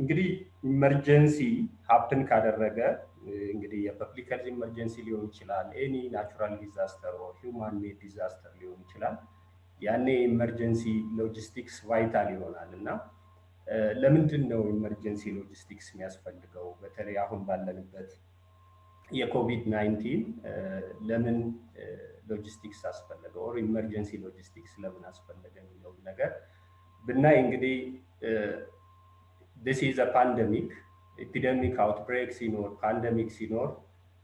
እንግዲህ ኢመርጀንሲ ሀፕን ካደረገ እንግዲህ የፐብሊክ ሄልዝ ኢመርጀንሲ ሊሆን ይችላል ኤኒ ናቹራል ዲዛስተር ኦር ሂውማን ሜድ ዲዛስተር ሊሆን ይችላል ያኔ ኢመርጀንሲ ሎጂስቲክስ ቫይታል ይሆናል እና ለምንድን ነው ኢመርጀንሲ ሎጂስቲክስ የሚያስፈልገው በተለይ አሁን ባለንበት የኮቪድ-19 ለምን ሎጂስቲክስ አስፈለገ ኦር ኢመርጀንሲ ሎጂስቲክስ ለምን አስፈለገ የሚለው ነገር ብናይ እንግዲህ this is a pandemic epidemic outbreak ሲኖር ፓንደሚክ ሲኖር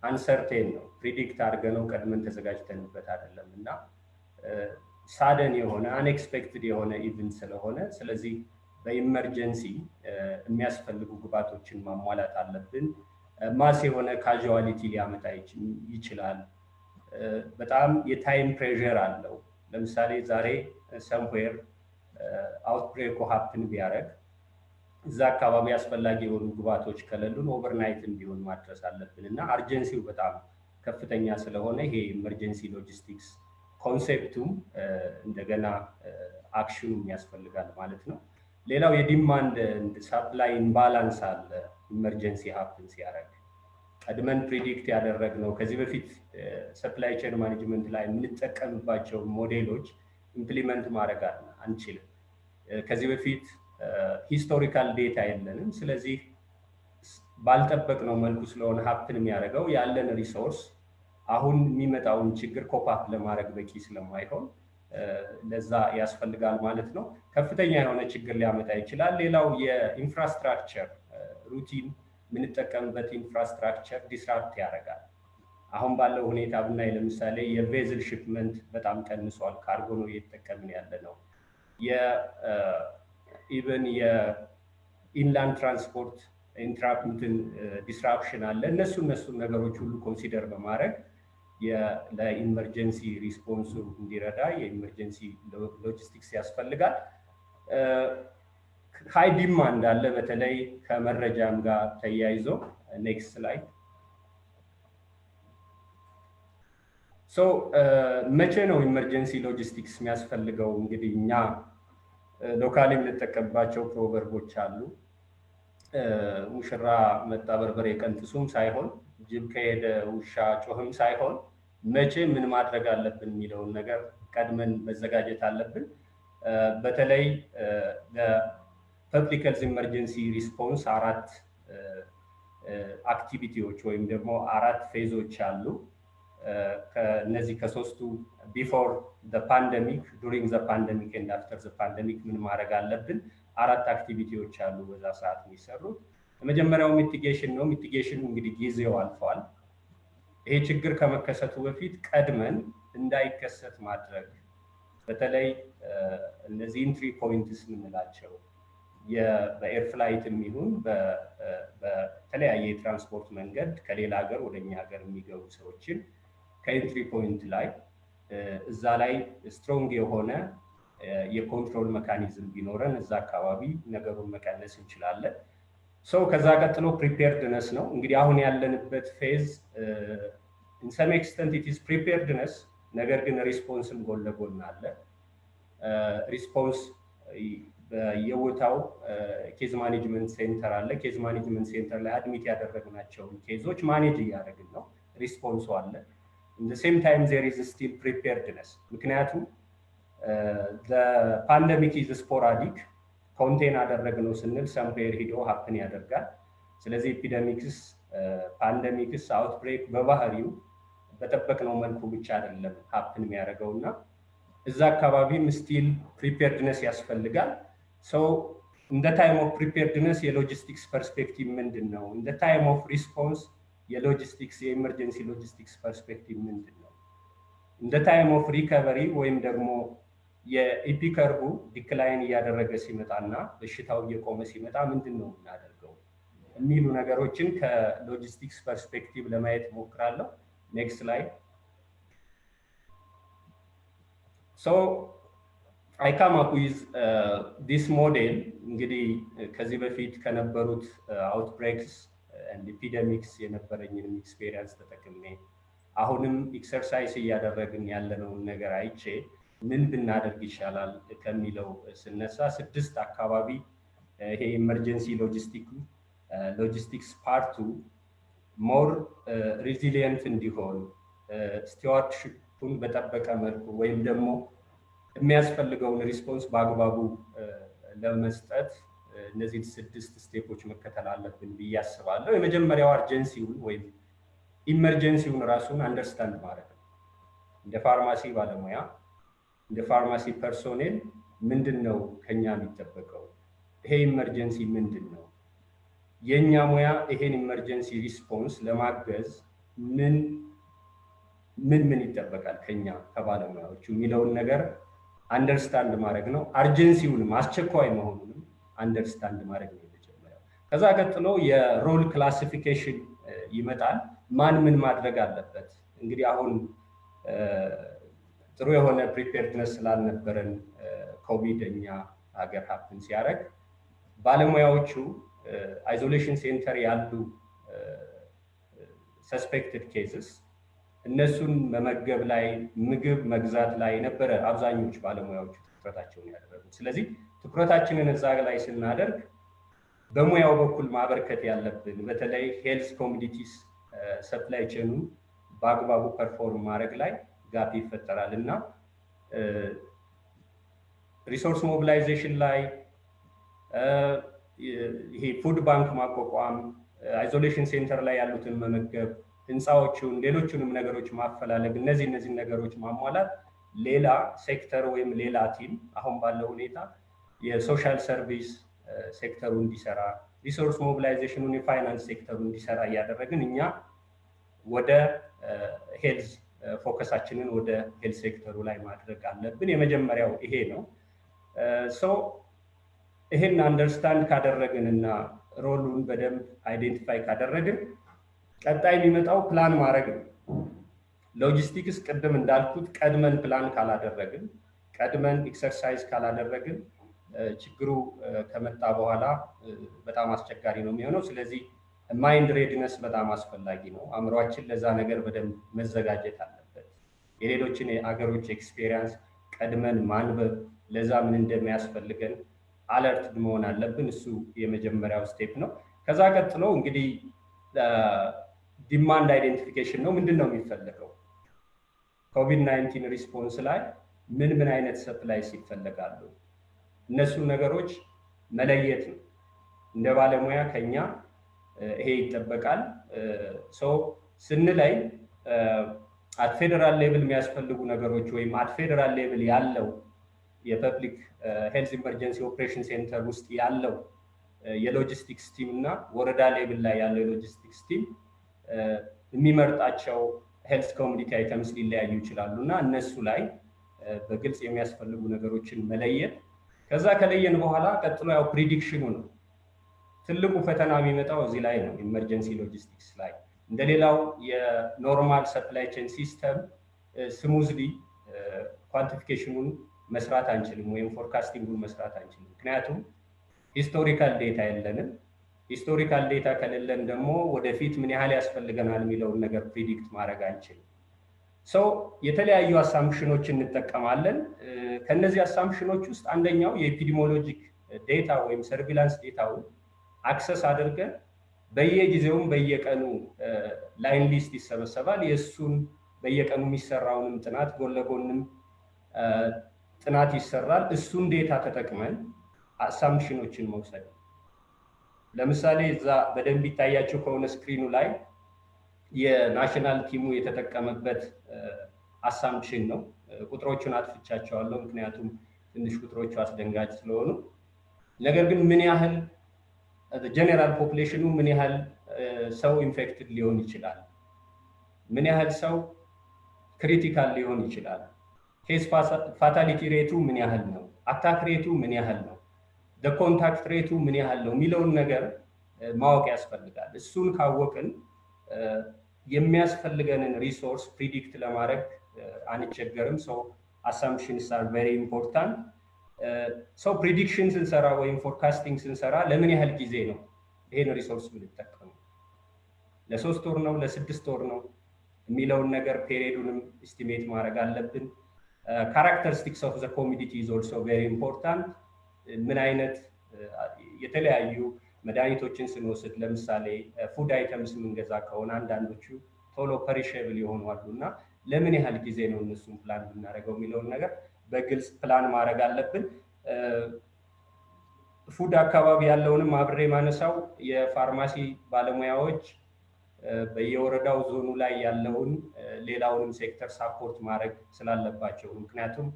አንሰርቴን ነው ፕሪዲክት አድርገነው ቀድመን ተዘጋጅተንበት አይደለም እና ሳደን የሆነ አንኤክስፔክትድ የሆነ ኢቨንት ስለሆነ ስለዚህ በኢመርጀንሲ የሚያስፈልጉ ግባቶችን ማሟላት አለብን ማስ የሆነ ካዡዋሊቲ ሊያመጣ ይችላል በጣም የታይም ፕሬሸር አለው ለምሳሌ ዛሬ somewhere outbreak happen ቢያረግ እዛ አካባቢ አስፈላጊ የሆኑ ግባቶች ከሌሉን ኦቨርናይት እንዲሆን ማድረስ አለብንና አርጀንሲው በጣም ከፍተኛ ስለሆነ ይሄ ኢመርጀንሲ ሎጂስቲክስ ኮንሴፕቱም እንደገና አክሽኑ ያስፈልጋል ማለት ነው ሌላው የዲማንድ ኤንድ ሰፕላይ ኢምባላንስ አለ ኢመርጀንሲ ሃፕን ሲያረግ ቀድመን ፕሪዲክት ያደረግነው ከዚህ በፊት ሰፕላይ ቼን ማኔጅመንት ላይ የምንጠቀምባቸው ሞዴሎች ኢምፕሊመንት ማድረግ አንችልም ከዚህ በፊት ሂስቶሪካል ዴታ የለንም ስለዚህ ባልጠበቅነው መልኩ ስለሆነ ሃፕን የሚያደርገው ያለን ሪሶርስ አሁን የሚመጣውን ችግር ኮፓፕ ለማድረግ በቂ ስለማይሆን ለዛ ያስፈልጋል ማለት ነው ከፍተኛ የሆነ ችግር ሊያመጣ ይችላል ሌላው የኢንፍራስትራክቸር ሩቲን ምንጠቀምበት ኢንፍራስትራክቸር ዲስራፕት ያደርጋል አሁን ባለው ሁኔታ ብናይ ለምሳሌ የቬዝል ሺፕመንት በጣም ቀንሷል ካርጎ ነው እየተጠቀምን ያለነው ኢቨን የኢንላንድ ትራንስፖርት ኢንትራፕሽን ዲስራፕሽን አለ እነሱ ነገሮች ሁሉ ኮንሲደር በማድረግ ለኢመርጀንሲ ሪስፖንስ እንዲረዳ የኢመርጀንሲ ሎጂስቲክስ ያስፈልጋል ሃይ ዲማንድ አለ በተለይ ከመረጃም ጋር ተያይዞ ኔክስት ስላይድ መቼ ነው ኢመርጀንሲ ሎጂስቲክስ የሚያስፈልገው እንግዲህ እኛ ሎካሊ የምንጠቀምባቸው ፕሮቨርቦች አሉ ሙሽራ መጣ በርበሬ ቀንጥሱም ሳይሆን ጅብ ከሄደ ውሻ ጮህም ሳይሆን መቼ ምን ማድረግ አለብን የሚለውን ነገር ቀድመን መዘጋጀት አለብን በተለይ ለፐብሊክ ሄልዝ ኢመርጀንሲ ሪስፖንስ አራት አክቲቪቲዎች ወይም ደግሞ አራት ፌዞች አሉ ከነዚህ ከሶስቱ ቢፎር the pandemic during the pandemic and after the pandemic ምን ማድረግ አለብን አራት አክቲቪቲዎች አሉ በዛ ሰዓት የሚሰሩት የመጀመሪያው ሚቲጌሽን ነው ሚቲጌሽኑ እንግዲህ ጊዜው አልፏል ይሄ ችግር ከመከሰቱ በፊት ቀድመን እንዳይከሰት ማድረግ በተለይ እነዚህ ኢንትሪ ፖይንትስ ምንላቸው በኤር ፍላይት የሚሆን በተለያየ ትራንስፖርት መንገድ ከሌላ ሀገር ወደኛ ሀገር የሚገቡ ሰዎችን ከኢንትሪ ፖይንት ላይ እዛ ላይ ስትሮንግ የሆነ የኮንትሮል ሜካኒዝም ቢኖረን እዛ አካባቢ ነገሩን መቀነስ እንችላለን ከዛ ቀጥሎ ፕሪፔርድነስ ነው እንግዲህ አሁን ያለንበት ፌዝ in some extent it is preparedness ነገር ግን ሪስፖንስም ጎን ለጎን አለ ሪስፖንስ በየቦታው ኬዝ ማኔጅመንት ሴንተር አለ ኬዝ ማኔጅመንት ሴንተር ላይ አድሚት ያደረግናቸው ኬዞች ማኔጅ እያደረግን ነው ሪስፖንሱ አለ in the same time there is still preparedness ምክንያቱም the pandemic is sporadic ኮንቴን አደረግነው ስንል somewhere ሄዶ ሃፕን ያደርጋል ስለዚህ ኤፒደሚክስ ፓንደሚክስ አውትብሬክ በባህሪው በተጠበቅነው መልኩ ብቻ አይደለም ሃፕን የሚያደርገውና እዛ አካባቢም ስቲል ፕሪፔርድነስ ያስፈልጋል in the time of preparedness የሎጂስቲክስ ፐርስፔክቲቭ ምንድነው in the time of response የሎጂስቲክስ የኢመርጀንሲ ሎጂስቲክስ ፐርስፔክቲቭ ምንድነው in the time of recovery ወይም ደግሞ የኢፒከርቡ ዲክላይን ያደረገ ሲመጣና በሽታው እየቆመ ሲመጣ ምንድነው እናደርገው የሚሉ ነገሮችን ከሎጂስቲክስ ፐርስፔክቲቭ ለማየት ሞክራለሁ ኔክስት ስላይድ I come up with this model እንግዲህ ከዚህ በፊት ከነበሩት outbreaks and epidemics የነበረኝን ኤክስፒሪየንስ ተጠቅሜ አሁንም ኤክሰርሳይዝ እያደረግን ያለነው ነገር አይቼ ምን ብናደርግ ይሻላል ከሚለው ስነሳ 6 አካባቢ ይሄ ኢመርጀንሲ ሎጂስቲክስ ፓርቱ ሞር ሪዚሊየንት እንዲሆን ስቲዋርድሺፑን በጠበቀ መልኩ ወይም ደግሞ የሚያስፈልገውን ሪስፖንስ በአግባቡ ለመስጠት እነዚህ 6 ስቴፖች መከተል አለብን ብዬ አስባለሁ። የመጀመሪያው አርጀንሲውን ወይም ኢመርጀንሲውን ራሱን አንደርስታንድ ማድረግ ነው። እንደ ፋርማሲ ባለሙያ እንደ ፋርማሲ ፐርሶኔል ምንድነው ከኛ የሚጠበቀው? ይሄ ኢመርጀንሲ ምንድነው? የኛ ሙያ ይሄን ኢመርጀንሲ ሪስፖንስ ለማገዝ ምን ይጠበቃል ከኛ ከባለሙያዎቹ የሚለውን ነገር አንደርስታንድ ማድረግ ነው። አርጀንሲውንም አስቸኳይ መሆኑንም አንደርስታንድ ማድረግ ነው የመጀመሪያው። ከዛ ቀጥሎ የሮል ክላሲፊኬሽን ይመጣል። ማን ምን ማድረግ አለበት? እንግዲህ አሁን ጥሩ የሆነ ፕሪፔርድነስ ስላልነበረን ኮቪድ እኛ ሀገር ሀፕን ሲያደርግ ባለሙያዎቹ አይዞሌሽን ሴንተር ያሉ ሰስፔክትድ ኬዝስ እነሱን መመገብ ላይ ምግብ መግዛት ላይ ነበረ አብዛኞቹ ባለሙያዎቹ ትኩረታቸውን ያደረጉት። ስለዚህ ትኩረታችንን እዛ ላይ ስናደርግ በሙያው በኩል ማበርከት ያለብን በተለይ ሄልዝ ኮሚዲቲስ ሰፕላይ ቼኑን በአግባቡ ፐርፎርም ማድረግ ላይ ጋፕ ይፈጠራል እና ሪሶርስ ሞቢላይዜሽን ላይ ይሄ ፉድ ባንክ ማቋቋም፣ አይዞሌሽን ሴንተር ላይ ያሉትን መመገብ፣ ህንፃዎቹን ሌሎቹንም ነገሮች ማፈላለግ፣ እነዚህ ነገሮች ማሟላት ሌላ ሴክተር ወይም ሌላ ቲም አሁን ባለው ሁኔታ የሶሻል ሰርቪስ ሴክተሩ እንዲሰራ፣ ሪሶርስ ሞቢላይዜሽኑን የፋይናንስ ሴክተሩ እንዲሰራ እያደረግን እኛ ወደ ሄልዝ ፎከሳችንን ወደ ሄልዝ ሴክተሩ ላይ ማድረግ አለብን። የመጀመሪያው ይሄ ነው። ይሄን አንደርስታንድ ካደረግን እና ሮሉን በደንብ አይዴንቲፋይ ካደረግን ቀጣይ የሚመጣው ፕላን ማድረግ ነው። ሎጂስቲክስ ቅድም እንዳልኩት ቀድመን ፕላን ካላደረግን ቀድመን ኤክሰርሳይዝ ካላደረግን ችግሩ ከመጣ በኋላ በጣም አስቸጋሪ ነው የሚሆነው። ስለዚህ ማይንድ ሬድነስ በጣም አስፈላጊ ነው። አእምሯችን ለዛ ነገር በደንብ መዘጋጀት አለበት። የሌሎችን የአገሮች ኤክስፔሪየንስ ቀድመን ማንበብ፣ ለዛ ምን እንደሚያስፈልገን አለርት መሆን አለብን። እሱ የመጀመሪያው ስቴፕ ነው። ከዛ ቀጥሎ እንግዲህ ዲማንድ አይዴንቲፊኬሽን ነው። ምንድነው የሚፈልገው? ኮቪድ-19 ሪስፖንስ ላይ ምን አይነት ሰፕላይስ ይፈልጋሉ? እነሱን ነገሮች መለየት ነው። እንደ ባለሙያ ከኛ ይሄ ይጠበቃል። ስንለይ አት ፌደራል ሌቭል የሚያስፈልጉ ነገሮች ወይም አት ፌደራል ሌቭል ያለው የፐብሊክ ሄልዝ ኢመርጀንሲ ኦፕሬሽን ሴንተር ውስጥ ያለው የሎጂስቲክስ ቲም እና ወረዳ ሌቭል ላይ ያለው የሎጂስቲክስ ቲም የሚመርጣቸው ሄልዝ ኮሚኒቲ አይተምስ ሊለያዩ ይችላሉ እና እነሱ ላይ በግልጽ የሚያስፈልጉ ነገሮችን መለየት። ከዛ ከለየን በኋላ ቀጥሎ ያው ፕሪዲክሽኑ ነው። ትልቁ ፈተና የሚመጣው እዚህ ላይ ነው። ኢመርጀንሲ ሎጂስቲክስ ላይ እንደሌላው የኖርማል ሰፕላይ ቼን ሲስተም ስሙዝሊ ኳንቲፊኬሽኑን መስራት አንችልም ወይም ፎርካስቲንጉን መስራት አንችልም። ምክንያቱም ሂስቶሪካል ዴታ የለንም። ሂስቶሪካል ዴታ ከሌለን ደግሞ ወደፊት ምን ያህል ያስፈልገናል የሚለውን ነገር ፕሪዲክት ማድረግ አንችልም። የተለያዩ አሳምፕሽኖችን እንጠቀማለን። ከነዚህ አሳምፕሽኖች ውስጥ አንደኛው የኤፒዲሞሎጂክ ዴታ ወይም ሰርቪላንስ ዴታውን አክሰስ አድርገን በየጊዜውም በየቀኑ ላይን ሊስት ይሰበሰባል። የእሱን በየቀኑ የሚሰራውንም ጥናት ጎን ለጎንም ጥናት ይሰራል። እሱን ዴታ ተጠቅመን አሳምፕሽኖችን መውሰድ። ለምሳሌ እዛ በደንብ ይታያቸው ከሆነ ስክሪኑ ላይ የናሽናል ቲሙ የተጠቀመበት አሳምፕሽን ነው። ቁጥሮቹን አጥፍቻቸዋለሁ ምክንያቱም ትንሽ ቁጥሮቹ አስደንጋጭ ስለሆኑ። ነገር ግን ምን ያህል ጀነራል ፖፑሌሽኑ ምን ያህል ሰው ኢንፌክትድ ሊሆን ይችላል፣ ምን ያህል ሰው ክሪቲካል ሊሆን ይችላል፣ ኬስ ፋታሊቲ ሬቱ ምን ያህል ነው፣ አታክ ሬቱ ምን ያህል ነው፣ ኮንታክት ሬቱ ምን ያህል ነው የሚለውን ነገር ማወቅ ያስፈልጋል። እሱን ካወቅን የሚያስፈልገንን ሪሶርስ ፕሪዲክት ለማድረግ አንቸገርም። አሳምፕሽንስ አር ቬሪ ኢምፖርታንት። ፕሪዲክሽን ስንሰራ ወይም ፎርካስቲንግ ስንሰራ ለምን ያህል ጊዜ ነው ይሄን ሪሶርስ የምንጠቀመው? ለ3 ወር ነው ለ6 ወር ነው የሚለውን ነገር ፔሪዱንም ኤስቲሜት ማድረግ አለብን። ካራክተሪስቲክስ ኦፍ ዘ ኮሚዲቲ ኢዝ ኦልሶ ቬሪ ኢምፖርታንት። ምን አይነት የተለያዩ መድኃኒቶችን ስንወስድ ለምሳሌ ፉድ አይተምስ የምንገዛ ከሆነ አንዳንዶቹ ቶሎ ፐሪሸብል የሆኑ አሉ እና ለምን ያህል ጊዜ ነው እነሱን ፕላን የምናደርገው የሚለውን ነገር በግልጽ ፕላን ማድረግ አለብን። ፉድ አካባቢ ያለውንም አብሬ ማነሳው የፋርማሲ ባለሙያዎች በየወረዳው ዞኑ ላይ ያለውን ሌላውንም ሴክተር ሳፖርት ማድረግ ስላለባቸው፣ ምክንያቱም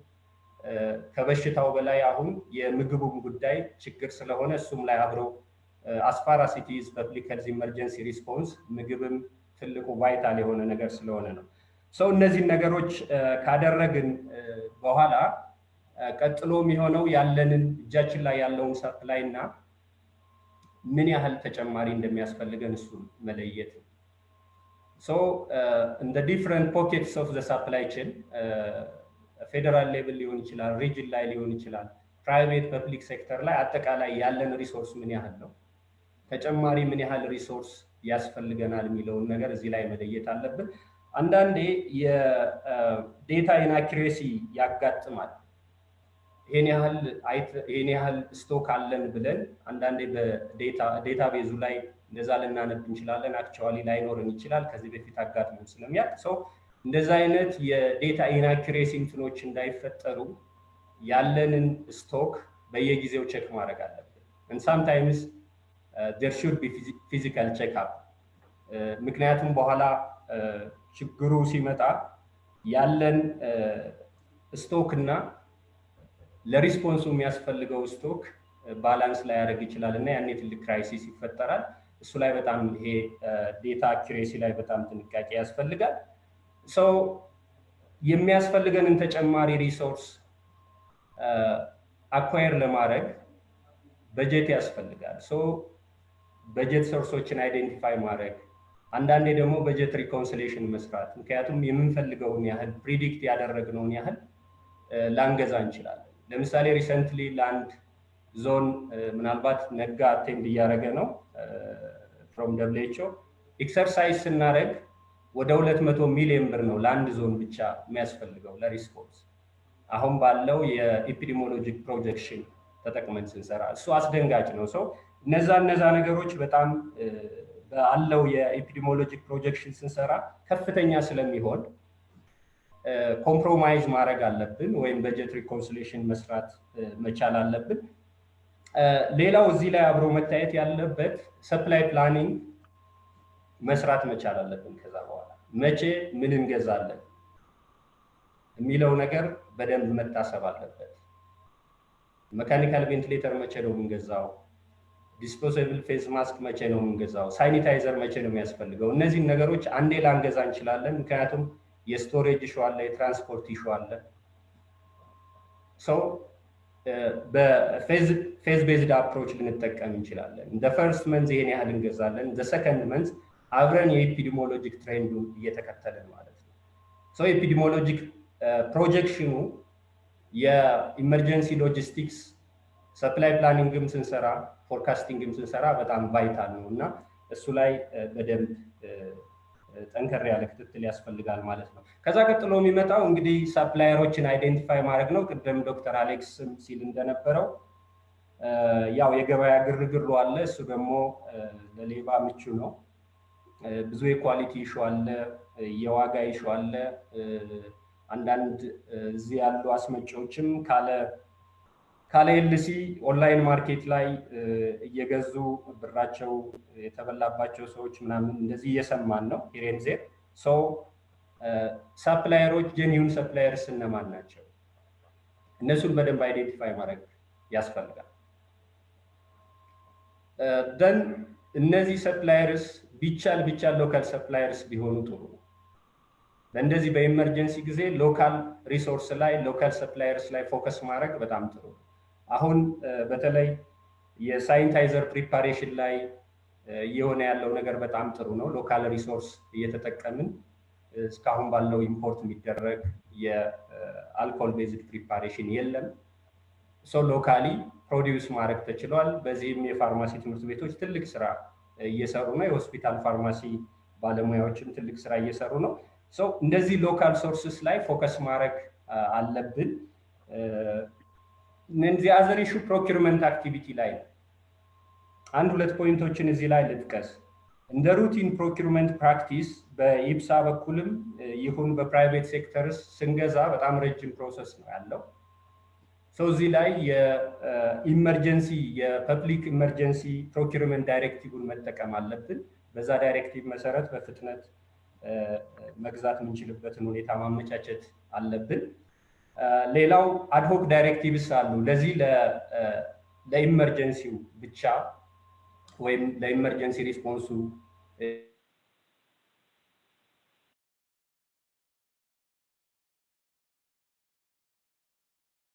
ከበሽታው በላይ አሁን የምግቡም ጉዳይ ችግር ስለሆነ እሱም ላይ አብረው አስፓራሲቲዝ ፐብሊክ ሄልዝ ኢመርጀንሲ ሪስፖንስ ምግብም ትልቁ ቫይታል የሆነ ነገር ስለሆነ ነው። ሰው እነዚህ ነገሮች ካደረግን በኋላ ቀጥሎ የሚሆነው ያለንን እጃችን ላይ ያለውን ሰፕላይ እና ምን ያህል ተጨማሪ እንደሚያስፈልገን እሱን መለየት ነው። ሶ እንደ ዲፍረንት ፖኬትስ ኦፍ ዘ ሰፕላይ ቼን ፌደራል ሌቭል ሊሆን ይችላል፣ ሪጅን ላይ ሊሆን ይችላል፣ ፕራይቬት ፐብሊክ ሴክተር ላይ አጠቃላይ ያለን ሪሶርስ ምን ያህል ነው፣ ተጨማሪ ምን ያህል ሪሶርስ ያስፈልገናል የሚለውን ነገር እዚህ ላይ መለየት አለብን። አንዳንዴ የዴታ ኢንአኩሬሲ ያጋጥማል። ይሄን ያህል ስቶክ አለን ብለን አንዳንዴ በዴታ ቤዙ ላይ እንደዛ ልናነብ እንችላለን። አክቹዋሊ ላይኖርን ይችላል። ከዚህ በፊት አጋጥሞን ስለሚያውቅ ሰው እንደዛ አይነት የዴታ ኢንአኩሬሲ እንትኖች እንዳይፈጠሩ ያለንን ስቶክ በየጊዜው ቼክ ማድረግ አለብን። and sometimes there should be physical check-up ምክንያቱም በኋላ ችግሩ ሲመጣ ያለን ስቶክ እና ለሪስፖንሱ የሚያስፈልገው ስቶክ ባላንስ ላይ ያደርግ ይችላል እና ያኔ ትልቅ ክራይሲስ ይፈጠራል። እሱ ላይ በጣም ይሄ ዴታ አኩሬሲ ላይ በጣም ጥንቃቄ ያስፈልጋል። ሰው የሚያስፈልገንን ተጨማሪ ሪሶርስ አኳየር ለማድረግ በጀት ያስፈልጋል። ሶ በጀት ሶርሶችን አይዴንቲፋይ ማድረግ፣ አንዳንዴ ደግሞ በጀት ሪኮንሲሌሽን መስራት፣ ምክንያቱም የምንፈልገውን ያህል ፕሪዲክት ያደረግነውን ያህል ላንገዛ እንችላለን። ለምሳሌ ሪሰንትሊ ለአንድ ዞን ምናልባት ነጋ አቴንድ እያደረገ ነው ፍሮም ደብሊውኤችኦ ኤክሰርሳይዝ ስናደርግ ወደ 200 ሚሊዮን ብር ነው ለአንድ ዞን ብቻ የሚያስፈልገው ለሪስፖንስ። አሁን ባለው የኤፒዲሞሎጂክ ፕሮጀክሽን ተጠቅመን ስንሰራ እሱ አስደንጋጭ ነው። ሰው እነዛ ነገሮች በጣም ባለው የኤፒዲሞሎጂክ ፕሮጀክሽን ስንሰራ ከፍተኛ ስለሚሆን ኮምፕሮማይዝ ማድረግ አለብን ወይም በጀት ሪኮንሲሌሽን መስራት መቻል አለብን። ሌላው እዚህ ላይ አብሮ መታየት ያለበት ሰፕላይ ፕላኒንግ መስራት መቻል አለብን። ከዛ በኋላ መቼ ምን እንገዛለን የሚለው ነገር በደንብ መታሰብ አለበት። መካኒካል ቬንቲሌተር መቼ ነው የምንገዛው? ዲስፖዘብል ፌስ ማስክ መቼ ነው የምንገዛው? ሳኒታይዘር መቼ ነው የሚያስፈልገው? እነዚህን ነገሮች አንዴ ላንገዛ እንችላለን፣ ምክንያቱም የስቶሬጅ ኢሹ አለ፣ የትራንስፖርት ኢሹ አለ። ሰው በፌዝ ቤዝድ አፕሮች ልንጠቀም እንችላለን። እንደ ፈርስት መንዝ ይሄን ያህል እንገዛለን፣ እንደ ሰከንድ መንዝ አብረን የኤፒዲሞሎጂክ ትሬንዱን እየተከተልን ማለት ነው። ሰው ኤፒዲሞሎጂክ ፕሮጀክሽኑ የኢመርጀንሲ ሎጂስቲክስ ሰፕላይ ፕላኒንግም ስንሰራ ፎርካስቲንግም ስንሰራ በጣም ቫይታል ነው እና እሱ ላይ በደንብ ጠንከር ያለ ክትትል ያስፈልጋል ማለት ነው። ከዛ ቀጥሎ የሚመጣው እንግዲህ ሰፕላየሮችን አይዴንቲፋይ ማድረግ ነው። ቅድም ዶክተር አሌክስም ሲል እንደነበረው ያው የገበያ ግርግሩ አለ። እሱ ደግሞ ለሌባ ምቹ ነው። ብዙ የኳሊቲ ኢሹ አለ፣ የዋጋ ኢሹ አለ። አንዳንድ እዚህ ያሉ አስመጪዎችም ካለ ኤልሲ ኦንላይን ማርኬት ላይ እየገዙ ብራቸው የተበላባቸው ሰዎች ምናምን እንደዚህ እየሰማን ነው። ሂሬንዜር ሰው ሰፕላየሮች ጄኒውን ሰፕላየርስ እነማን ናቸው? እነሱን በደንብ አይዴንቲፋይ ማድረግ ያስፈልጋል። ደን እነዚህ ሰፕላየርስ ቢቻል ሎካል ሰፕላየርስ ቢሆኑ ጥሩ ነው። በእንደዚህ በኢመርጀንሲ ጊዜ ሎካል ሪሶርስ ላይ ሎካል ሰፕላየርስ ላይ ፎከስ ማድረግ በጣም ጥሩ ነው። አሁን በተለይ የሳኒታይዘር ፕሪፓሬሽን ላይ እየሆነ ያለው ነገር በጣም ጥሩ ነው። ሎካል ሪሶርስ እየተጠቀምን እስካሁን ባለው ኢምፖርት የሚደረግ የአልኮል ቤዝድ ፕሪፓሬሽን የለም። ሶ ሎካሊ ፕሮዲውስ ማድረግ ተችሏል። በዚህም የፋርማሲ ትምህርት ቤቶች ትልቅ ስራ እየሰሩ ነው። የሆስፒታል ፋርማሲ ባለሙያዎችም ትልቅ ስራ እየሰሩ ነው። ሶ እንደዚህ ሎካል ሶርስስ ላይ ፎከስ ማድረግ አለብን። the other issue procurement activity ላይ አንድ ሁለት ፖይንቶችን እዚህ ላይ ልጥቀስ እንደ ሩቲን ፕሮኪውርመንት ፕራክቲስ በኢፕሳ በኩልም ይሁን በፕራይቬት ሴክተርስ ስንገዛ በጣም ረጅም ፕሮሰስ ነው ያለው ሶ እዚህ ላይ የኢመርጀንሲ የፐብሊክ ኢመርጀንሲ ፕሮኪውርመንት ዳይሬክቲቭን መጠቀም አለብን በዛ ዳይሬክቲቭ መሰረት በፍጥነት መግዛት የምንችልበትን ሁኔታ ማመቻቸት አለብን ሌላው አድሆክ ዳይሬክቲቭስ አሉ ለዚህ ለኢመርጀንሲው ብቻ ወይም ለኢመርጀንሲ ሪስፖንሱ